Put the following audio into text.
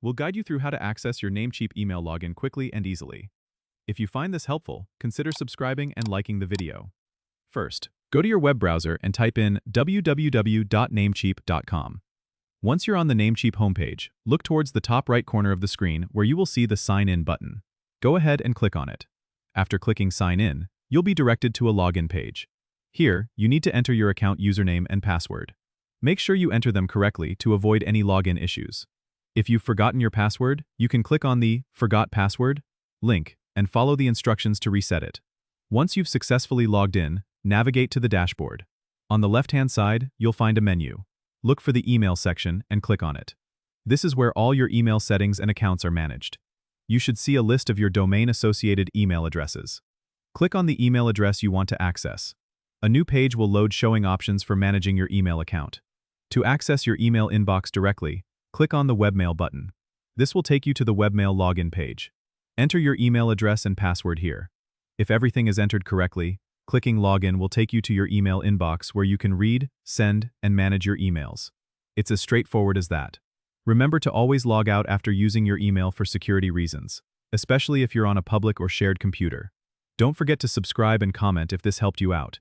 we'll guide you through how to access your Namecheap email login quickly and easily. If you find this helpful, consider subscribing and liking the video. First, go to your web browser and type in www.namecheap.com. Once you're on the Namecheap homepage, look towards the top right corner of the screen where you will see the Sign In button. Go ahead and click on it. After clicking Sign In, you'll be directed to a login page. Here, you need to enter your account username and password. Make sure you enter them correctly to avoid any login issues. If you've forgotten your password, you can click on the Forgot Password link and follow the instructions to reset it. Once you've successfully logged in, navigate to the dashboard. On the left-hand side, you'll find a menu. Look for the Email section and click on it. This is where all your email settings and accounts are managed. You should see a list of your domain-associated email addresses. Click on the email address you want to access. A new page will load showing options for managing your email account. To access your email inbox directly, click on the Webmail button. This will take you to the Webmail login page. Enter your email address and password here. If everything is entered correctly, clicking Login will take you to your email inbox where you can read, send, and manage your emails. It's as straightforward as that. Remember to always log out after using your email for security reasons, especially if you're on a public or shared computer. Don't forget to subscribe and comment if this helped you out.